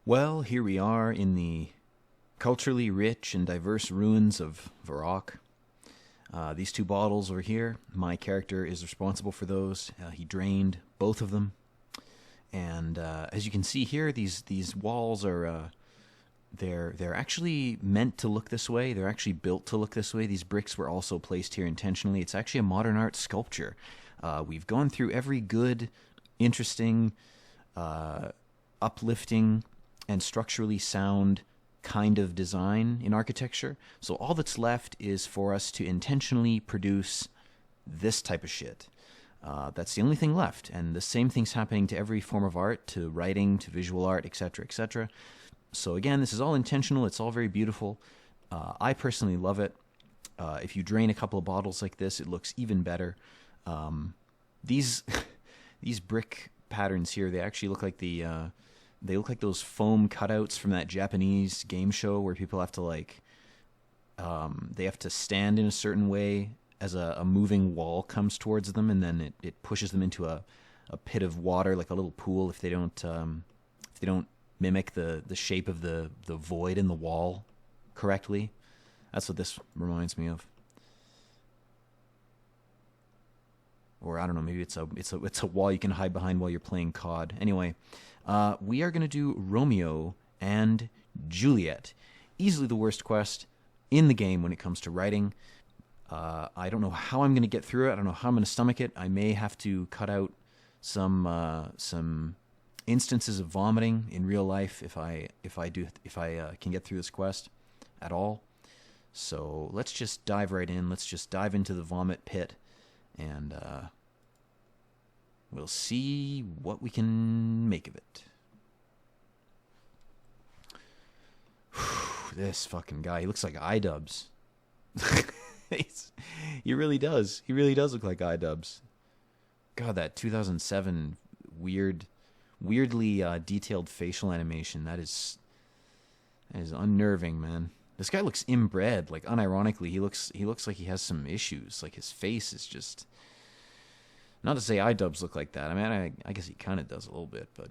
Well, here we are in the culturally rich and diverse ruins of Varrock. These two bottles over here, my character is responsible for those. He drained both of them. And as you can see here, these walls are they're actually meant to look this way. They're actually built to look this way. These bricks were also placed here intentionally. It's actually a modern art sculpture. We've gone through every good, interesting, uplifting, and structurally sound kind of design in architecture. So all that's left is for us to intentionally produce this type of shit. That's the only thing left. And the same thing's happening to every form of art, to writing, to visual art, etc., etc. So again, this is all intentional. It's all very beautiful. I personally love it. If you drain a couple of bottles like this, it looks even better. These these brick patterns here, they actually look like they look like those foam cutouts from that Japanese game show where people have to they have to stand in a certain way as a moving wall comes towards them, and then it pushes them into a pit of water, like a little pool, if they don't mimic the shape of the void in the wall correctly. That's what this reminds me of. Or I don't know, maybe it's a wall you can hide behind while you're playing COD. Anyway, we are going to do Romeo and Juliet. Easily the worst quest in the game when it comes to writing. I don't know how I'm going to get through it. I don't know how I'm going to stomach it. I may have to cut out some instances of vomiting in real life if I can get through this quest at all. So let's just dive right in. Let's just dive into the vomit pit, and we'll see what we can make of it. This fucking guy, he looks like Idubbbz. He really does. He really does look like Idubbbz. God, that 2007 weirdly detailed facial animation, that is unnerving, man. This guy looks inbred. Like, unironically, he looks like he has some issues. Like, his face is just... Not to say Idubbbz look like that. I mean, I guess he kind of does a little bit, but...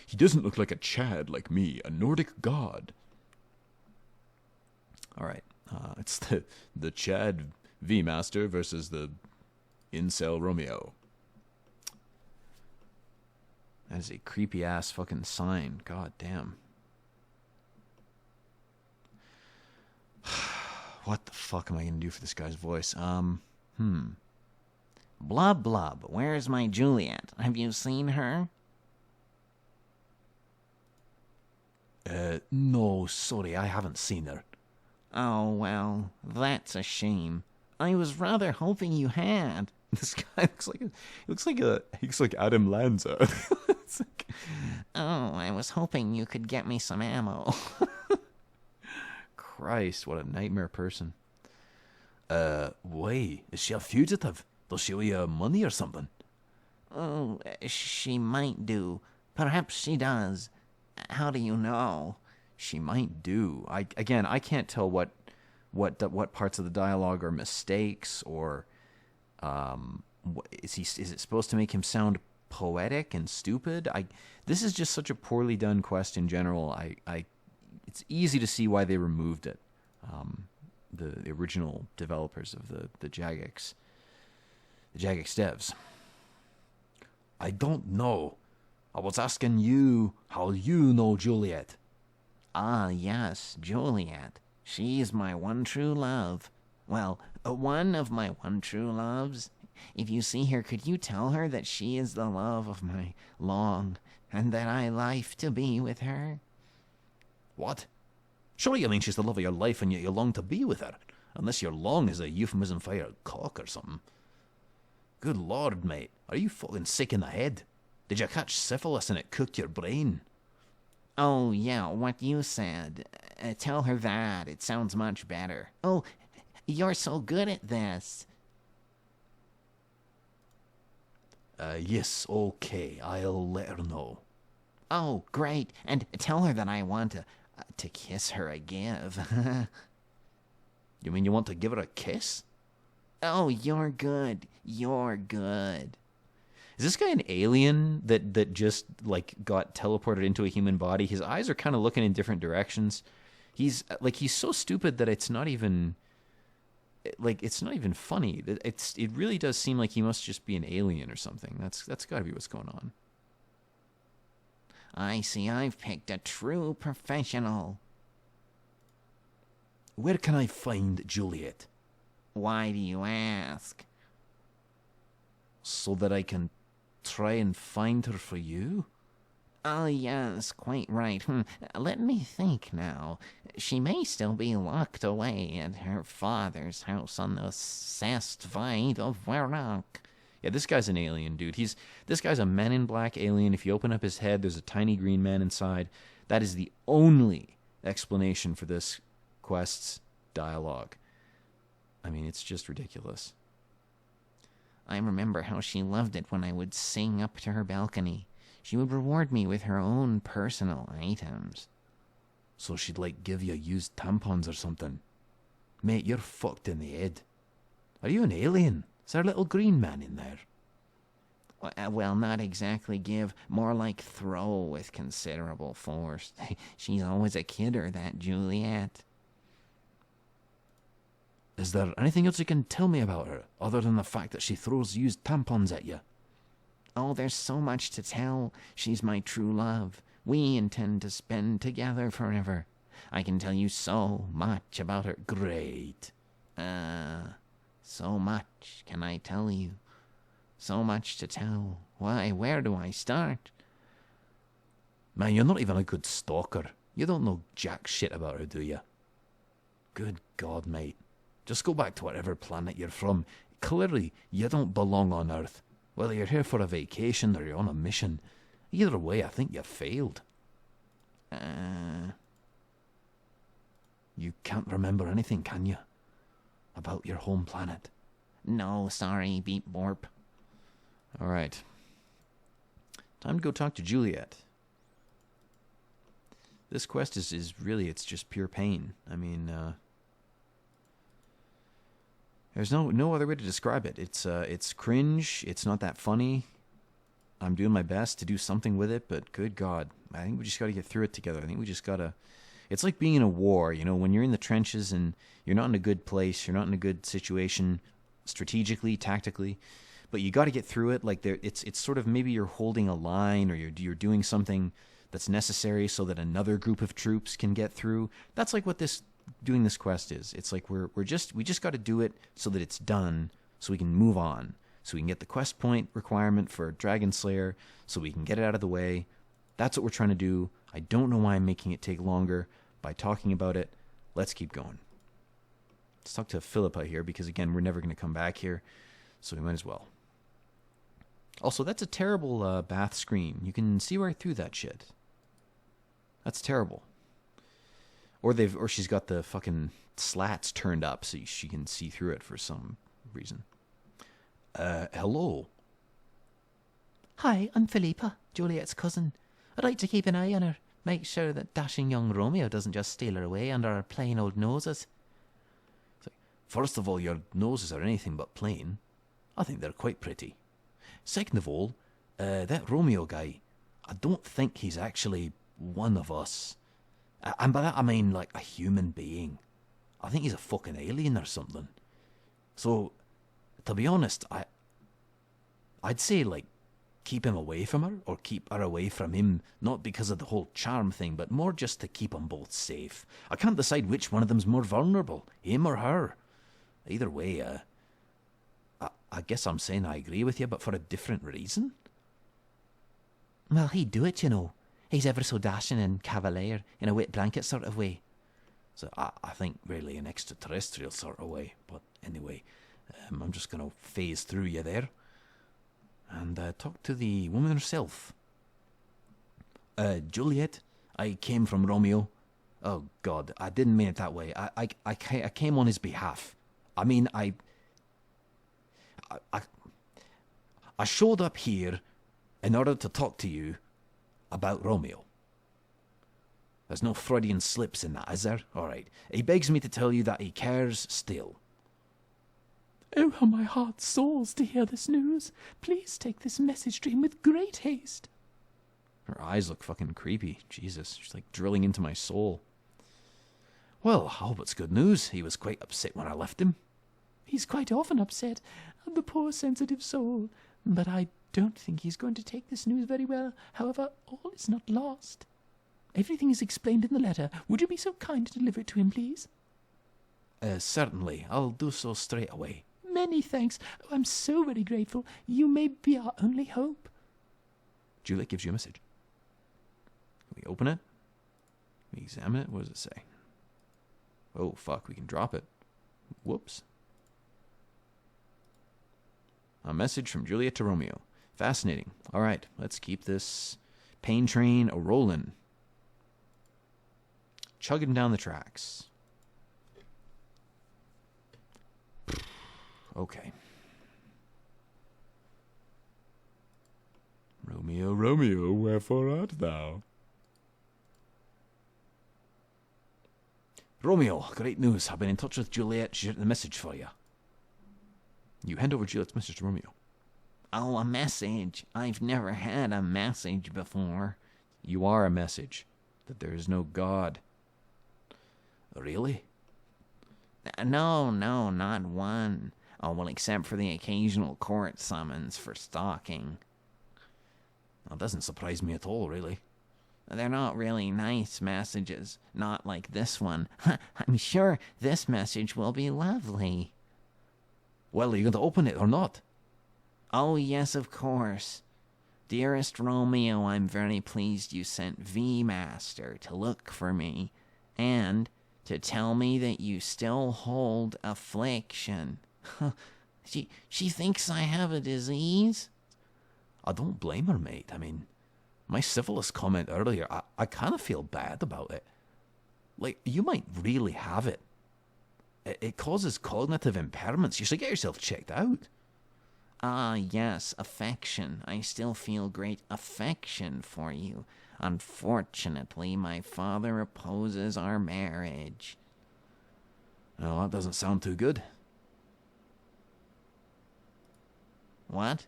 He doesn't look like a Chad like me, a Nordic god. Alright, it's the Chad V-Master versus the Incel Romeo. That is a creepy-ass fucking sign. God damn. What the fuck am I gonna do for this guy's voice? Blub blub, where's my Juliet? Have you seen her? No, sorry, I haven't seen her. Oh, well, that's a shame. I was rather hoping you had. This guy looks like Alien Lanza. Oh, I was hoping you could get me some ammo. Christ, what a nightmare person. Why? Is she a fugitive? Does she owe you money or something? Oh, she might do. Perhaps she does. How do you know? She might do. I can't tell what parts of the dialogue are mistakes, or is it supposed to make him sound poetic and stupid? This is just such a poorly done quest in general. It's easy to see why they removed it. The original developers of the Jagex devs. I don't know. I was asking you how you know Juliet. Ah, yes, Juliet. She's my one true love. Well, one of my one true loves. If you see her, could you tell her that she is the love of my long, and that I life to be with her? What? Surely you mean she's the love of your life and yet you long to be with her. Unless your long is a euphemism for your cock or something. Good Lord, mate. Are you fucking sick in the head? Did you catch syphilis and it cooked your brain? Oh, yeah, what you said. Tell her that. It sounds much better. Oh, you're so good at this. Yes, okay. I'll let her know. Oh, great. And tell her that I want to kiss her a give. You mean you want to give her a kiss? Oh, you're good. You're good. Is this guy an alien that just like got teleported into a human body? His eyes are kind of looking in different directions. He's so stupid that it's not even funny. It really does seem like he must just be an alien or something. That's got to be what's going on. I see I've picked a true professional. Where can I find Juliet? Why do you ask? So that I can try and find her for you? Oh, yes, quite right. Let me think now. She may still be locked away at her father's house on the Sastvide of Varrock. Yeah, this guy's an alien, dude. This guy's a Men in Black alien. If you open up his head, there's a tiny green man inside. That is the only explanation for this quest's dialogue. I mean, it's just ridiculous. I remember how she loved it when I would sing up to her balcony. She would reward me with her own personal items. So she'd like give you used tampons or something? Mate, you're fucked in the head. Are you an alien? Is there a little green man in there? Well, not exactly give, more like throw with considerable force. She's always a kidder, that Juliet. Is there anything else you can tell me about her, other than the fact that she throws used tampons at you? Oh, there's so much to tell. She's my true love. We intend to spend together forever. I can tell you so much about her. Great. So much can I tell you. So much to tell. Why, where do I start? Man, you're not even a good stalker. You don't know jack shit about her, do you? Good God, mate. Just go back to whatever planet you're from. Clearly, you don't belong on Earth. Whether you're here for a vacation or you're on a mission. Either way, I think you failed. You can't remember anything, can you? About your home planet? No, sorry, beep borp. Alright. Time to go talk to Juliet. This quest is really, it's just pure pain. I mean, there's no other way to describe it. It's cringe. It's not that funny. I'm doing my best to do something with it, but good God, I think we just got to get through it together. I think we just got to. It's like being in a war, you know, when you're in the trenches and you're not in a good place, you're not in a good situation, strategically, tactically, but you got to get through it. Like it's sort of maybe you're holding a line or you're doing something that's necessary so that another group of troops can get through. That's like what doing this quest is. It's like we just got to do it so that it's done, so we can move on, so we can get the quest point requirement for Dragon Slayer, so we can get it out of the way. That's what we're trying to do. I don't know why I'm making it take longer by talking about it. Let's keep going. Let's talk to Philippa here because again, we're never going to come back here, so we might as well. Also, that's a terrible bath screen. You can see right through that shit. That's terrible. Or she's got the fucking slats turned up so she can see through it for some reason. Hello. Hi, I'm Philippa, Juliet's cousin. I'd like to keep an eye on her. Make sure that dashing young Romeo doesn't just steal her away under our plain old noses. First of all, your noses are anything but plain. I think they're quite pretty. Second of all, that Romeo guy, I don't think he's actually one of us. And by that I mean like a human being. I think he's a fucking alien or something. So, to be honest, I'd say like keep him away from her or keep her away from him, not because of the whole charm thing, but more just to keep them both safe. I can't decide which one of them's more vulnerable, him or her. Either way, I guess I'm saying I agree with you, but for a different reason. Well, he'd do it, you know. He's ever so dashing and cavalier, in a wet blanket sort of way. So I think really an extraterrestrial sort of way. But anyway, I'm just going to phase through you there and talk to the woman herself. Juliet, I came from Romeo. Oh, God, I didn't mean it that way. I came on his behalf. I mean, I showed up here in order to talk to you about Romeo. There's no Freudian slips in that, is there? All right. He begs me to tell you that he cares still. Oh, how my heart soars to hear this news. Please take this message to him with great haste. Her eyes look fucking creepy. Jesus, she's like drilling into my soul. Well, I hope it's good news. He was quite upset when I left him. He's quite often upset, the poor sensitive soul. But I don't think he's going to take this news very well. However, all is not lost. Everything is explained in the letter. Would you be so kind to deliver it to him, please? Certainly. I'll do so straight away. Many thanks. Oh, I'm so very grateful. You may be our only hope. Juliet gives you a message. Can we open it? Can we examine it? What does it say? Oh, fuck. We can drop it. Whoops. A message from Juliet to Romeo. Fascinating. All right. Let's keep this pain train a-rolling. Chugging down the tracks. Okay. Romeo, Romeo, wherefore art thou? Romeo, great news. I've been in touch with Juliet. She's written a message for you. You hand over Juliet's message to Romeo. Oh, a message. I've never had a message before. You are a message. That there is no God. Really? No, not one. Oh, well, except for the occasional court summons for stalking. That doesn't surprise me at all, really. They're not really nice messages. Not like this one. I'm sure this message will be lovely. Well, are you going to open it or not? Oh, yes, of course. Dearest Romeo, I'm very pleased you sent V-Master to look for me, and to tell me that you still hold affliction. She thinks I have a disease? I don't blame her, mate. I mean, my syphilis comment earlier, I kind of feel bad about it. Like, you might really have it. It causes cognitive impairments. You should get yourself checked out. Ah, yes, affection. I still feel great affection for you. Unfortunately, my father opposes our marriage. Well, that doesn't sound too good. What?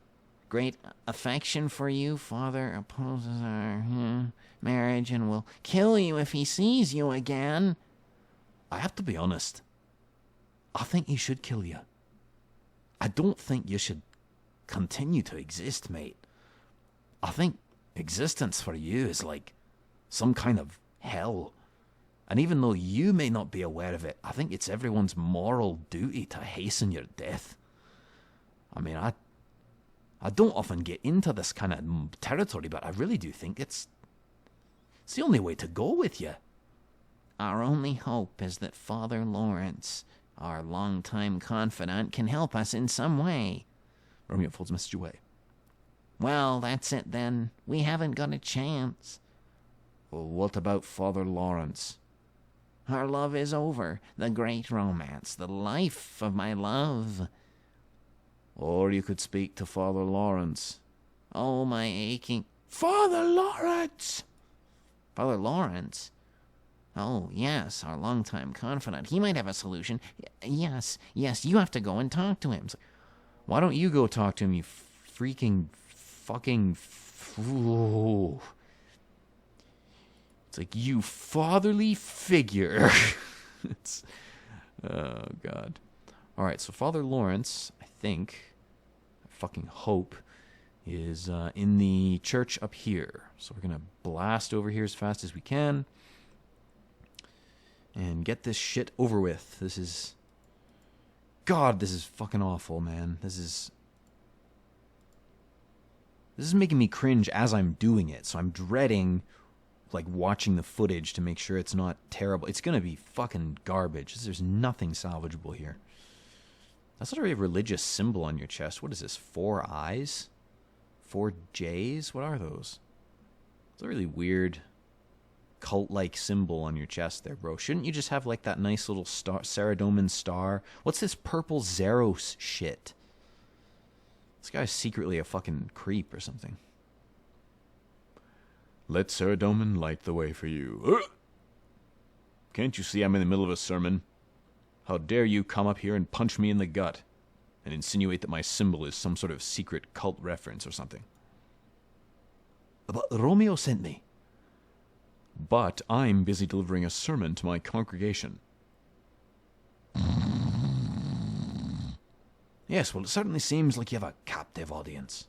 Great affection for you? Father opposes our marriage and will kill you if he sees you again. I have to be honest. I think he should kill you. I don't think you should continue to exist, mate. I think existence for you is like some kind of hell. And even though you may not be aware of it, I think it's everyone's moral duty to hasten your death. I mean, I don't often get into this kind of territory, but I really do think it's the only way to go with you. Our only hope is that Father Lawrence, our longtime confidant, can help us in some way. Romeo folds the message away. Well, that's it then. We haven't got a chance. Well, what about Father Lawrence? Our love is over. The great romance. The life of my love. Or you could speak to Father Lawrence. Oh, my aching... Father Lawrence! Father Lawrence? Oh, yes, our longtime confidant. He might have a solution. Yes, you have to go and talk to him. Why don't you go talk to him, you freaking fucking... Ooh. It's like, you fatherly figure. Oh, God. All right, so Father Lawrence, I fucking hope, is in the church up here. So we're going to blast over here as fast as we can and get this shit over with. This is... God, this is fucking awful, man. This is making me cringe as I'm doing it. So I'm dreading, like, watching the footage to make sure it's not terrible. It's going to be fucking garbage. There's nothing salvageable here. That's not a very religious symbol on your chest. What is this? 4 eyes? 4 J's? What are those? It's a really weird cult-like symbol on your chest there, bro. Shouldn't you just have, like, that nice little star, Saradomin star? What's this purple Zeros shit? This guy's secretly a fucking creep or something. Let Saradomin light the way for you. Can't you see I'm in the middle of a sermon? How dare you come up here and punch me in the gut? and insinuate that my symbol is some sort of secret cult reference or something. But Romeo sent me. But I'm busy delivering a sermon to my congregation. Yes, well, it certainly seems like you have a captive audience.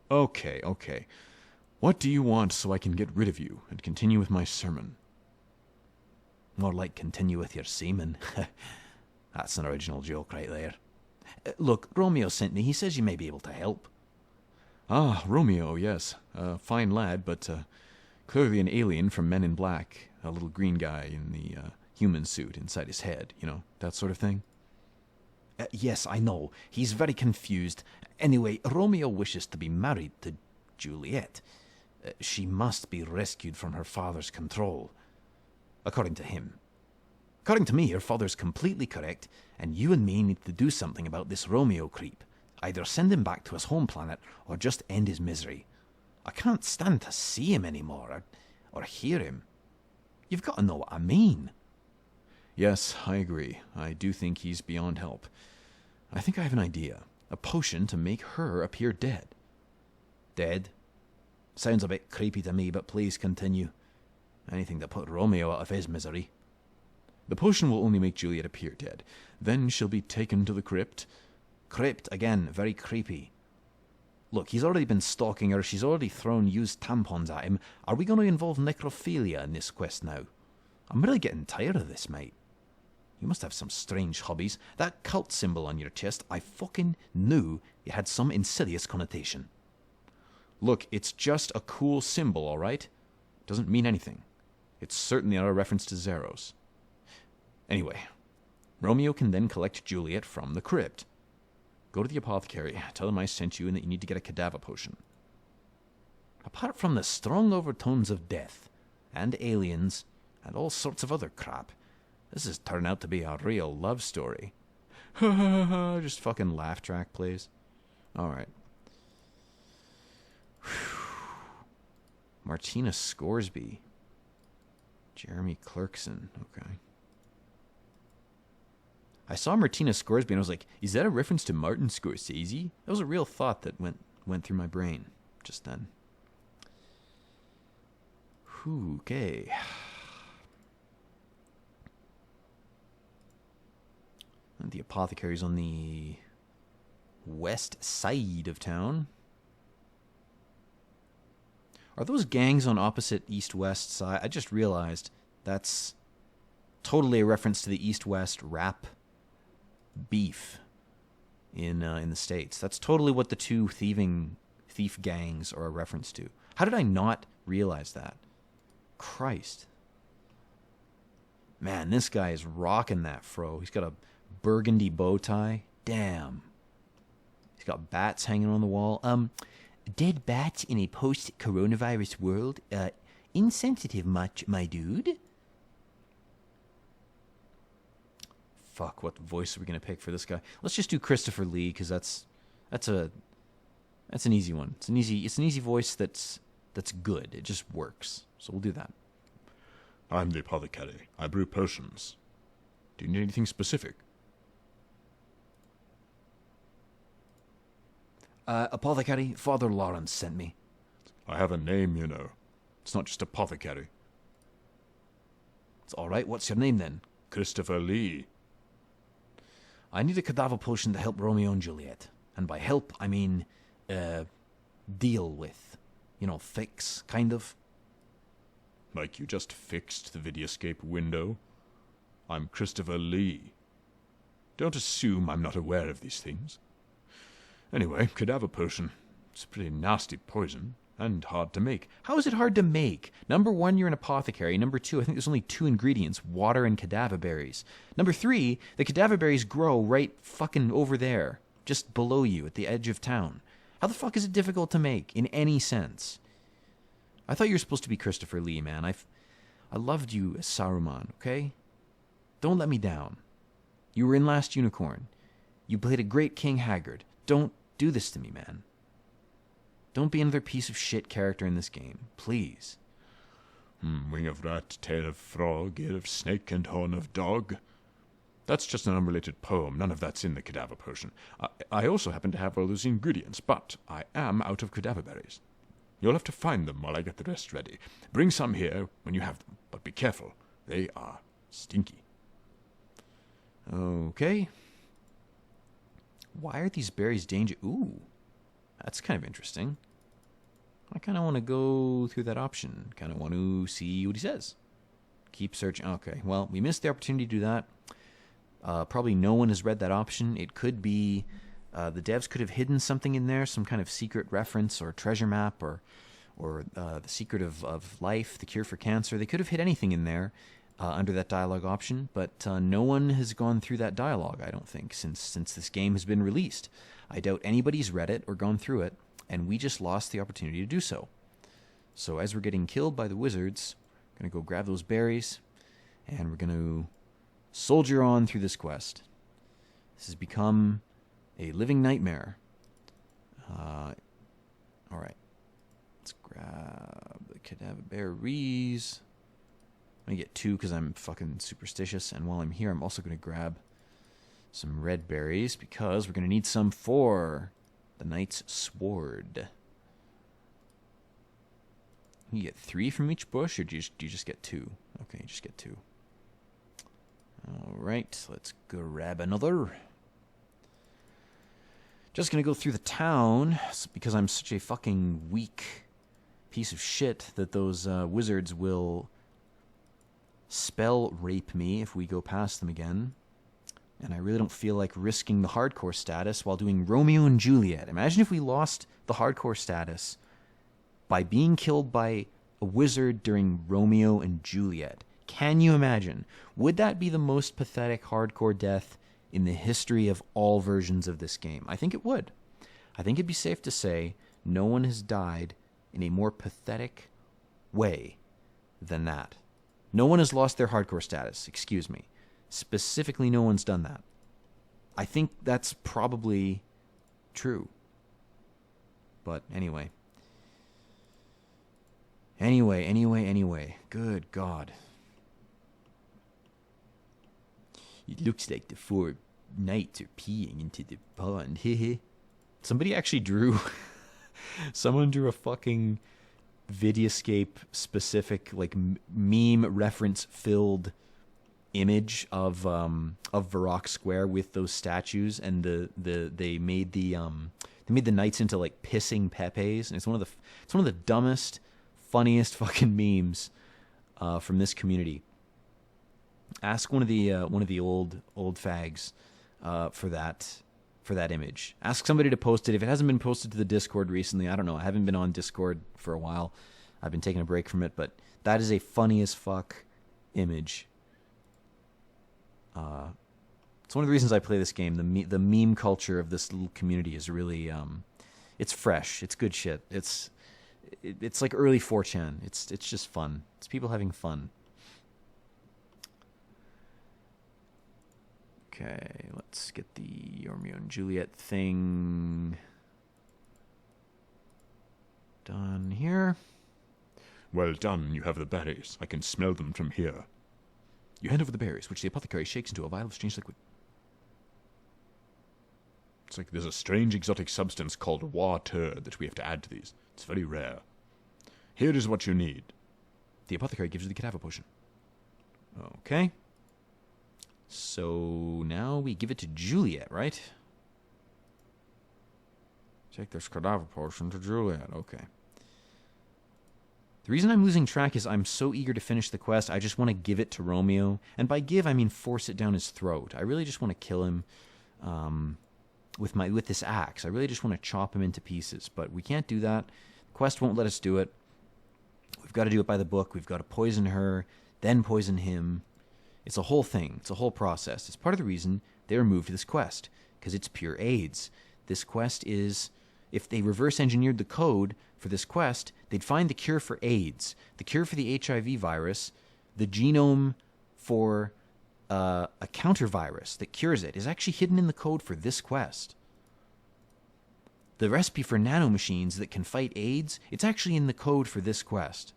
Okay. What do you want so I can get rid of you and continue with my sermon? More like continue with your semen. That's an original joke right there. Look, Romeo sent me. He says you may be able to help. Ah, Romeo, yes. Fine lad, but clearly an alien from Men in Black. A little green guy in the human suit inside his head, that sort of thing. Yes, I know. He's very confused. Anyway, Romeo wishes to be married to Juliet. She must be rescued from her father's control. According to him. According to me, her father's completely correct, and you and me need to do something about this Romeo creep. Either send him back to his home planet, or just end his misery. I can't stand to see him anymore, or hear him. You've got to know what I mean. Yes, I agree. I do think he's beyond help. I think I have an idea. A potion to make her appear dead. Dead? Sounds a bit creepy to me, but please continue. Anything to put Romeo out of his misery. The potion will only make Juliet appear dead. Then she'll be taken to the crypt. Crypt, again, very creepy. Look, he's already been stalking her. She's already thrown used tampons at him. Are we going to involve necrophilia in this quest now? I'm really getting tired of this, mate. You must have some strange hobbies. That cult symbol on your chest, I fucking knew it had some insidious connotation. Look, it's just a cool symbol, all right? Doesn't mean anything. It's certainly not a reference to Zeros. Anyway, Romeo can then collect Juliet from the crypt. Go to the apothecary, tell him I sent you and that you need to get a cadaver potion. Apart from the strong overtones of death, and aliens, and all sorts of other crap, this has turned out to be a real love story. Just fucking laugh track, please. Alright. Martina Scoresby. Jeremy Clarkson. Okay. I saw Martina Scoresby and I was like, is that a reference to Martin Scorsese? That was a real thought that went through my brain just then. Okay. And the apothecary's on the west side of town. Are those gangs on opposite east-west side? I just realized that's totally a reference to the east-west rap beef in the States. That's totally what the two thief gangs are a reference to. How did I not realize that? Christ. Man, this guy is rocking that fro. He's got a burgundy bow tie. Damn. He's got bats hanging on the wall. Dead bats in a post-coronavirus world? Insensitive much, my dude? Fuck, what voice are we going to pick for this guy? Let's just do Christopher Lee, because that's an easy one. It's an easy voice that's good. It just works. So we'll do that. I'm the apothecary. I brew potions. Do you need anything specific? Apothecary, Father Lawrence sent me. I have a name, you know. It's not just apothecary. It's all right. What's your name, then? Christopher Lee. I need a cadaver potion to help Romeo and Juliet. And by help, I mean, deal with. Fix, kind of. Like you just fixed the videoscape window? I'm Christopher Lee. Don't assume I'm not aware of these things. Anyway, cadaver potion. It's a pretty nasty poison, and hard to make. How is it hard to make? Number 1, you're an apothecary. Number 2, I think there's only 2 ingredients, water and cadaver berries. Number 3, the cadaver berries grow right fucking over there, just below you at the edge of town. How the fuck is it difficult to make, in any sense? I thought you were supposed to be Christopher Lee, man. I loved you as Saruman, okay? Don't let me down. You were in Last Unicorn. You played a great King Haggard. Don't do this to me, man. Don't be another piece of shit character in this game. Please. Wing of rat, tail of frog, ear of snake, and horn of dog. That's just an unrelated poem. None of that's in the cadaver potion. I also happen to have all those ingredients, but I am out of cadaver berries. You'll have to find them while I get the rest ready. Bring some here when you have them, but be careful. They are stinky. Okay. Why are these berries dangerous? Ooh, that's kind of interesting. I kind of want to go through that option. Kind of want to see what he says. Keep searching. Okay, well, we missed the opportunity to do that. Probably no one has read that option. It could be the devs could have hidden something in there, some kind of secret reference or treasure map or the secret of life, the cure for cancer. They could have hid anything in there under that dialogue option, but no one has gone through that dialogue, I don't think, since this game has been released. I doubt anybody's read it or gone through it, and we just lost the opportunity to do so. So as we're getting killed by the wizards, we're going to go grab those berries, and we're going to soldier on through this quest. This has become a living nightmare. Alright. Let's grab the cadaver berries. I'm going to get 2 because I'm fucking superstitious, and while I'm here, I'm also going to grab some red berries because we're going to need some for the knight's sword. You get 3 from each bush, or do you just get 2? Okay, you just get 2. Alright, let's grab another. Just gonna go through the town, because I'm such a fucking weak piece of shit that those wizards will spell rape me if we go past them again. And I really don't feel like risking the hardcore status while doing Romeo and Juliet. Imagine if we lost the hardcore status by being killed by a wizard during Romeo and Juliet. Can you imagine? Would that be the most pathetic hardcore death in the history of all versions of this game? I think it would. I think it'd be safe to say no one has died in a more pathetic way than that. No one has lost their hardcore status, excuse me. Specifically, no one's done that. I think that's probably true. But anyway. Anyway. Good God. It looks like the 4 knights are peeing into the pond. Hehe. Somebody actually drew... Someone drew a fucking Vidioscape specific, like, meme reference filled image of Varrock Square with those statues, and they made the knights into like pissing Pepes, and it's one of the dumbest, funniest fucking memes from this community. Ask one of the old fags for that image. Ask somebody to post it. If it hasn't been posted to the Discord recently, I don't know. I haven't been on Discord for a while. I've been taking a break from it, but that is a funny as fuck image. It's one of the reasons I play this game. The meme culture of this little community is really it's fresh. It's good shit. It's like early 4chan. It's just fun. It's people having fun. Okay, let's get the Romeo and Juliet thing done here. Well done, you have the berries. I can smell them from here. You hand over the berries, which the apothecary shakes into a vial of strange liquid. It's like there's a strange exotic substance called water that we have to add to these. It's very rare. Here is what you need. The apothecary gives you the cadaver potion. Okay. So now we give it to Juliet, right? Take this cadaver potion to Juliet. Okay. The reason I'm losing track is I'm so eager to finish the quest, I just want to give it to Romeo. And by give, I mean force it down his throat. I really just want to kill him with this axe. I really just want to chop him into pieces. But we can't do that. The quest won't let us do it. We've got to do it by the book. We've got to poison her, then poison him. It's a whole thing. It's a whole process. It's part of the reason they removed this quest, because it's pure AIDS. This quest is... If they reverse engineered the code for this quest, they'd find the cure for AIDS, the cure for the HIV virus, the genome for a counter virus that cures it is actually hidden in the code for this quest. The recipe for nanomachines that can fight AIDS, it's actually in the code for this quest.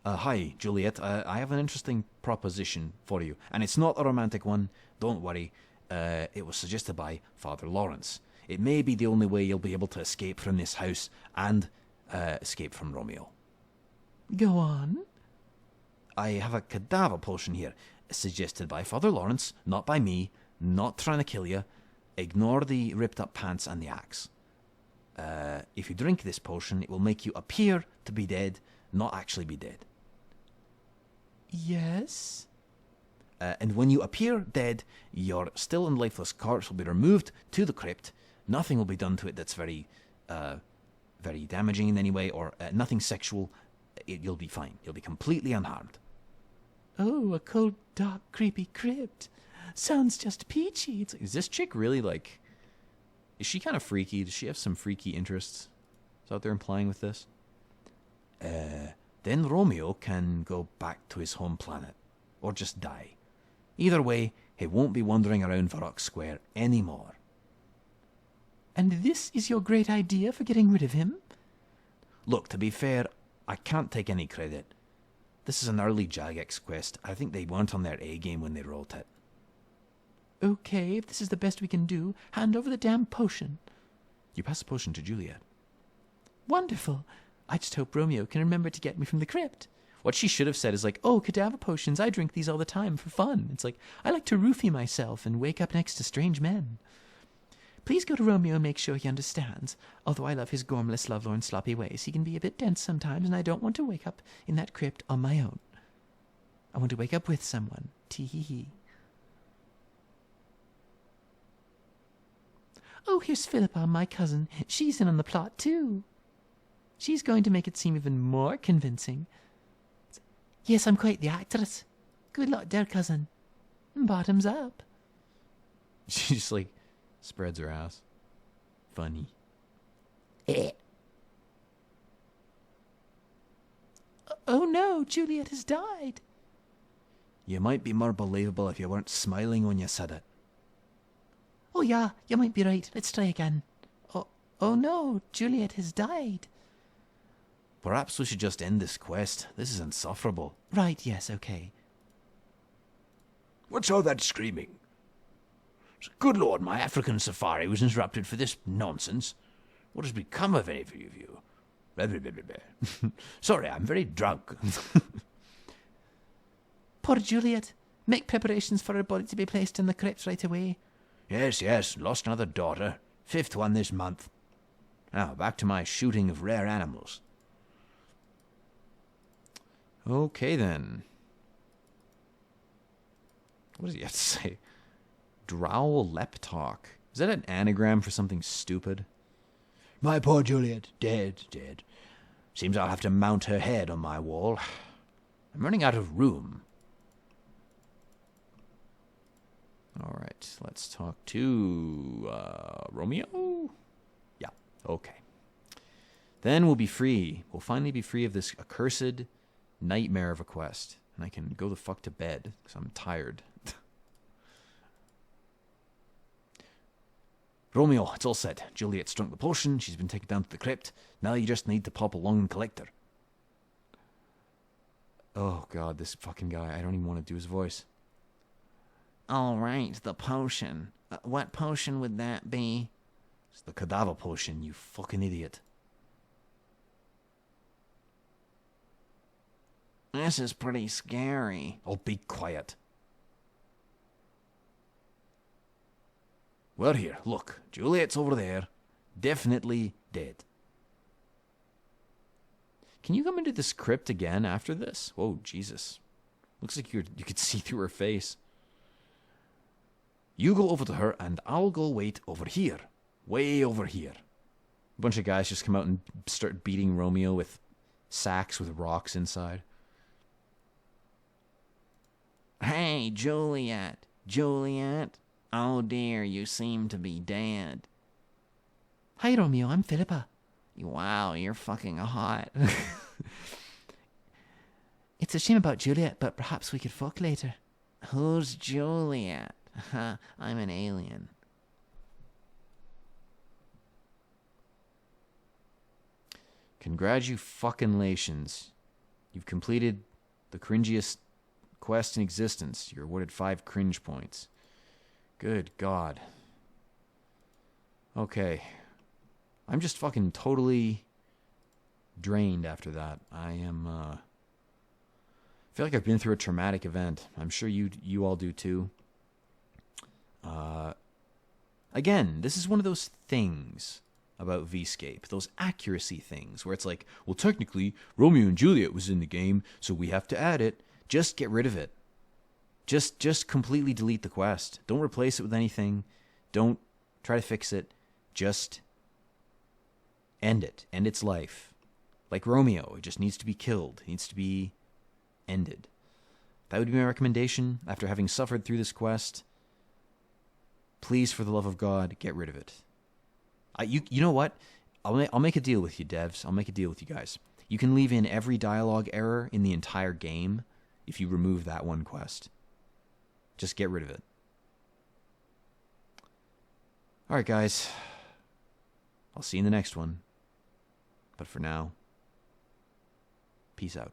Hi, Juliet. I have an interesting proposition for you. And it's not a romantic one. Don't worry. It was suggested by Father Lawrence. It may be the only way you'll be able to escape from this house and escape from Romeo. Go on. I have a cadaver potion here, suggested by Father Lawrence, not by me, not trying to kill you. Ignore the ripped up pants and the axe. If you drink this potion, it will make you appear to be dead, not actually be dead. Yes? And when you appear dead, your still and lifeless corpse will be removed to the crypt. Nothing will be done to it that's very damaging in any way, or nothing sexual. You'll be fine. You'll be completely unharmed. Oh, a cold, dark, creepy crypt. Sounds just peachy. Is this chick really like... Is she kind of freaky? Does she have some freaky interests? Is that what they're implying with this? Then Romeo can go back to his home planet. Or just die. Either way, he won't be wandering around Varrock Square anymore. And this is your great idea for getting rid of him? Look, to be fair, I can't take any credit. This is an early Jagex quest. I think they weren't on their A game when they wrote it. Okay, if this is the best we can do, hand over the damn potion. You pass the potion to Juliet. Wonderful. I just hope Romeo can remember to get me from the crypt. What she should have said is like, Oh, cadaver potions, I drink these all the time for fun. It's like, I like to roofie myself and wake up next to strange men. Please go to Romeo and make sure he understands. Although I love his gormless, lovelorn, sloppy ways, he can be a bit dense sometimes, and I don't want to wake up in that crypt on my own. I want to wake up with someone. Tee-hee-hee. Oh, here's Philippa, my cousin. She's in on the plot, too. She's going to make it seem even more convincing. Yes, I'm quite the actress. Good luck, dear cousin. Bottoms up. she just like spreads her ass. Funny. Oh no, Juliet has died. You might be more believable if you weren't smiling when you said it. Oh yeah, you might be right. Let's try again. Oh no, Juliet has died. Perhaps we should just end this quest. This is insufferable. Right, yes, okay. What's all that screaming? Good Lord, my African safari was interrupted for this nonsense. What has become of any of you? Blah, blah, blah, blah, blah. Sorry, I'm very drunk. Poor Juliet. Make preparations for her body to be placed in the crypt right away. Yes, lost another daughter. 5th one this month. Now, back to my shooting of rare animals. Okay, then. What does he have to say? Drowl Leptalk. Is that an anagram for something stupid? My poor Juliet, dead. Seems I'll have to mount her head on my wall. I'm running out of room. All right, let's talk to Romeo. Yeah, okay. Then we'll be free. We'll finally be free of this accursed nightmare of a quest. And I can go the fuck to bed because I'm tired. Romeo, it's all set. Juliet's drunk the potion. She's been taken down to the crypt. Now you just need to pop along and collect her. Oh, God, this fucking guy. I don't even want to do his voice. All right, the potion. What potion would that be? It's the cadaver potion, you fucking idiot. This is pretty scary. Oh, be quiet. We're here. Look, Juliet's over there. Definitely dead. Can you come into this crypt again after this? Whoa, Jesus. Looks like you could see through her face. You go over to her, and I'll go wait over here. Way over here. A bunch of guys just come out and start beating Romeo with sacks with rocks inside. Hey, Juliet. Juliet? Oh dear, you seem to be dead. Hi, Romeo, I'm Philippa. Wow, you're fucking hot. It's a shame about Juliet, but perhaps we could fuck later. Who's Juliet? I'm an alien. Congratulations. You've completed the cringiest quest in existence. You're awarded 5 cringe points. Good God. Okay. I'm just fucking totally drained after that. I feel like I've been through a traumatic event. I'm sure you all do too. Again, this is one of those things about Vscape, those accuracy things, where it's like, well, technically, Romeo and Juliet was in the game, so we have to add it. Just get rid of it. Just completely delete the quest. Don't replace it with anything. Don't try to fix it. Just end it. End its life. Like Romeo, it just needs to be killed. It needs to be ended. That would be my recommendation after having suffered through this quest. Please, for the love of God, get rid of it. You know what? I'll make a deal with you, devs. I'll make a deal with you guys. You can leave in every dialogue error in the entire game if you remove that one quest. Just get rid of it. Alright, guys. I'll see you in the next one. But for now, peace out.